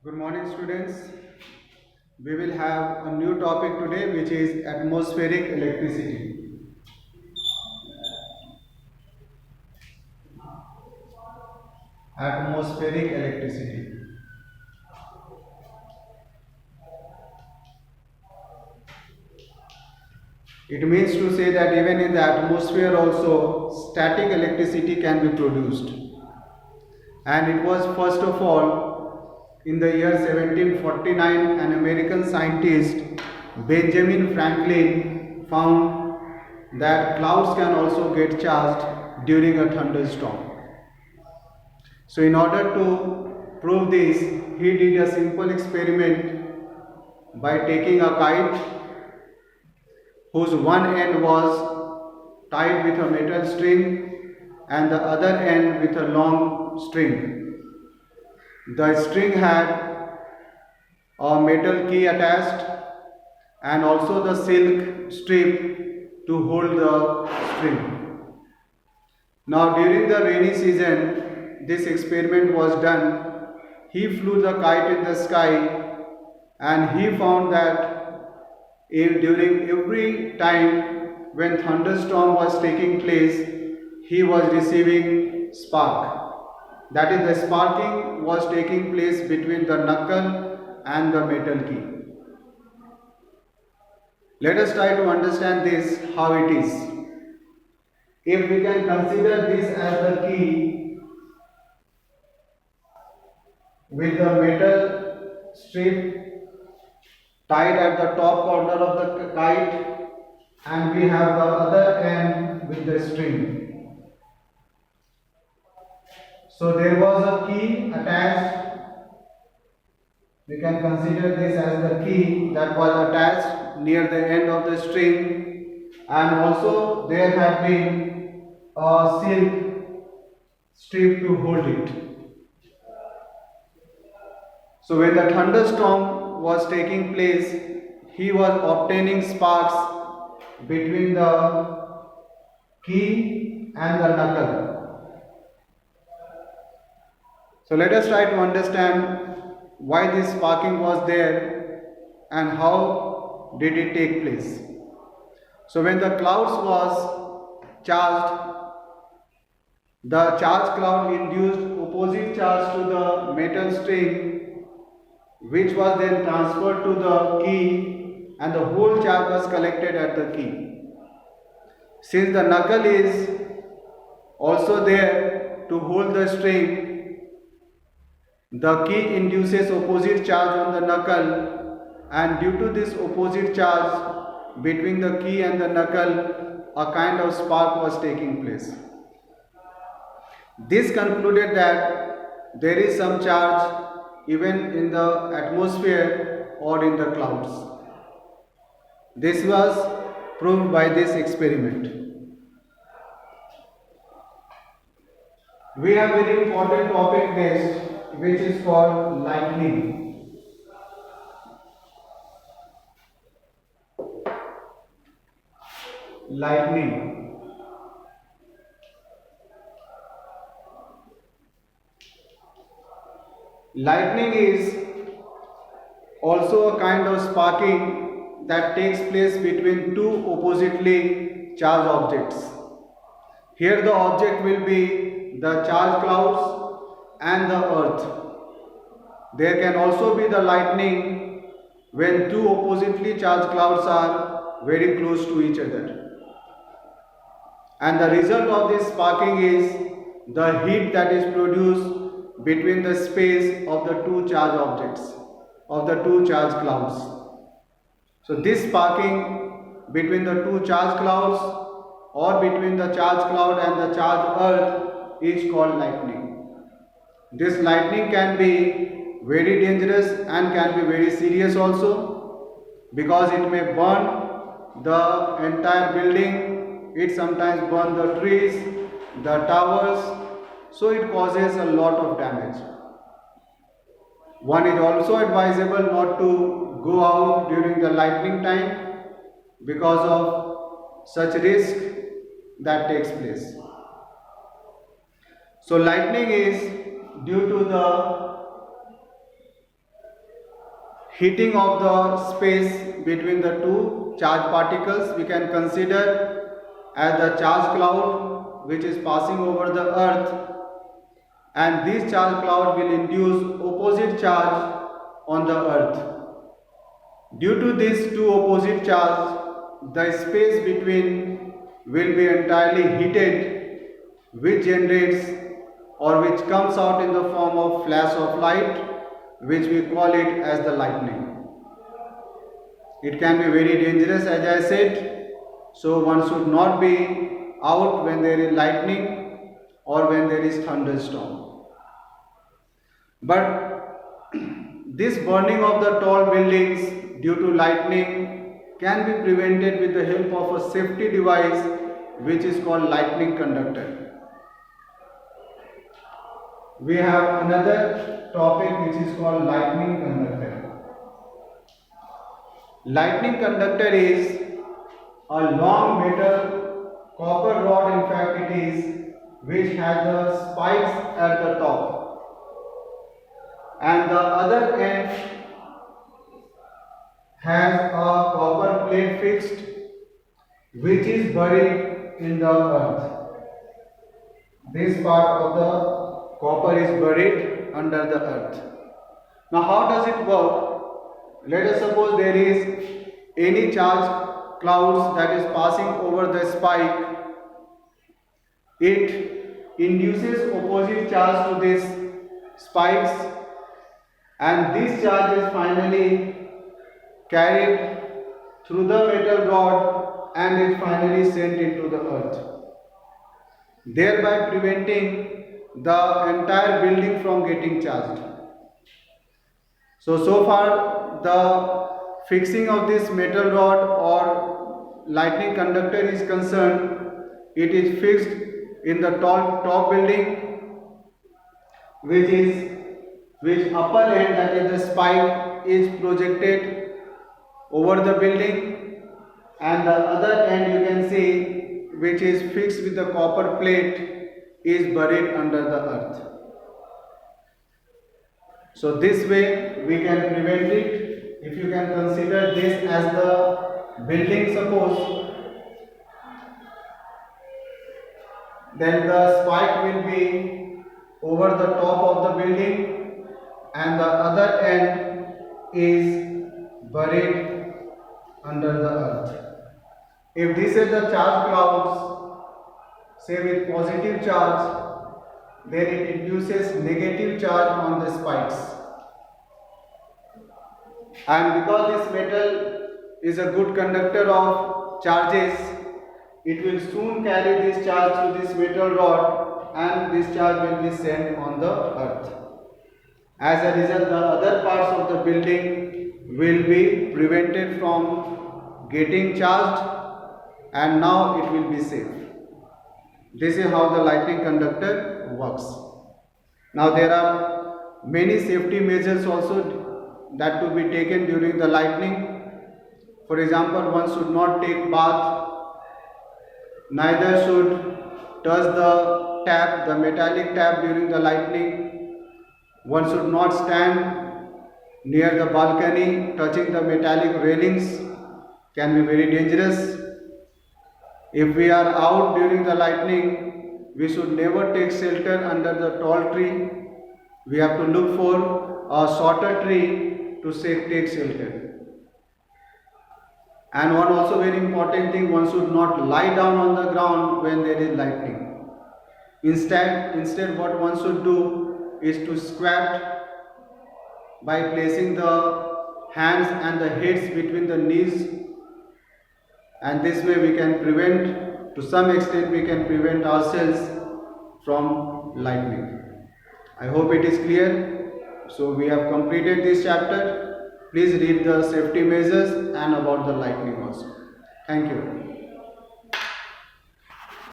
Good morning, students. We will have a new topic today, which is atmospheric electricity. Atmospheric electricity. It means to say that even in the atmosphere also static electricity can be produced. And it was first of all in the year 1749 an American scientist Benjamin Franklin found that clouds can also get charged during a thunderstorm. So in order to prove this, he did a simple experiment by taking a kite whose one end was tied with a metal string and the other end with a long string. The string had a metal key attached and also the silk strip to hold the string. Now during the rainy season, this experiment was done. He flew the kite in the sky and he found that during every time when thunderstorm was taking place, he was receiving spark. That is, the sparking was taking place between the knuckle and the metal key. Let us try to understand this how it is. If we can consider this as the key with the metal strip tied at the top corner of the kite and we have the other end with the string. So there was a key attached. We can consider this as the key that was attached near the end of the string, and also there had been a silk strip to hold it. So when the thunderstorm was taking place, he was obtaining sparks between the key and the knuckle. So let us try to understand why this sparking was there and how did it take place. So when the clouds was charged, the charged cloud induced opposite charge to the metal string, which was then transferred to the key, and the whole charge was collected at the key. Since the knuckle is also there to hold the string, the key induces opposite charge on the knuckle, and due to this opposite charge between the key and the knuckle, a kind of spark was taking place. This concluded that there is some charge even in the atmosphere or in the clouds. This was proved by this experiment. We have a very important topic next, which is called lightning. Lightning. Lightning is also a kind of sparking that takes place between two oppositely charged objects. Here the object will be the charged clouds and the earth. There can also be the lightning when two oppositely charged clouds are very close to each other. And the result of this sparking is the heat that is produced between the space of the two charged objects, of the two charged clouds. So this sparking between the two charged clouds or between the charged cloud and the charged earth is called lightning. This lightning can be very dangerous and can be very serious also, because it may burn the entire building, it sometimes burns the trees, the towers, so it causes a lot of damage. One is also advisable not to go out during the lightning time because of such risk that takes place. So lightning is due to the heating of the space between the two charged particles, we can consider as the charged cloud which is passing over the earth, and this charged cloud will induce opposite charge on the earth. Due to these two opposite charges, the space between will be entirely heated, which generates or which comes out in the form of flash of light, which we call it as the lightning. It can be very dangerous, as I said, so one should not be out when there is lightning or when there is thunderstorm. But this burning of the tall buildings due to lightning can be prevented with the help of a safety device which is called lightning conductor. We have another topic which is called lightning conductor. Lightning conductor is a long metal copper rod, in fact it is, which has the spikes at the top, and the other end has a copper plate fixed which is buried in the earth. This part of the copper is buried under the earth. Now how does it work? Let us suppose there is any charged clouds that is passing over the spike. It induces opposite charge to these spikes, and this charge is finally carried through the metal rod and is finally sent into the earth, thereby preventing the entire building from getting charged. So far the fixing of this metal rod or lightning conductor is concerned, it is fixed in the top building, which upper end, that is the spike, is projected over the building, and the other end you can see, which is fixed with the copper plate, is buried under the earth. So this way we can prevent it. If you can consider this as the building, suppose, then the spike will be over the top of the building and the other end is buried under the earth. If this is the charged clouds, say with positive charge, then it induces negative charge on the spikes. And because this metal is a good conductor of charges, it will soon carry this charge through this metal rod and this charge will be sent on the earth. As a result, the other parts of the building will be prevented from getting charged, and now it will be safe. This is how the lightning conductor works. Now there are many safety measures also that to be taken during the lightning. For example, one should not take bath, neither should touch the tap, the metallic tap during the lightning. One should not stand near the balcony touching the metallic railings, can be very dangerous. If we are out during the lightning, we should never take shelter under the tall tree. We have to look for a shorter tree to take shelter. And one also very important thing, one should not lie down on the ground when there is lightning. Instead what one should do is to squat by placing the hands and the heads between the knees, and this way we can prevent, to some extent we can prevent ourselves from lightning. I hope it is clear. So we have completed this chapter. Please read the safety measures and about the lightning also. Thank you.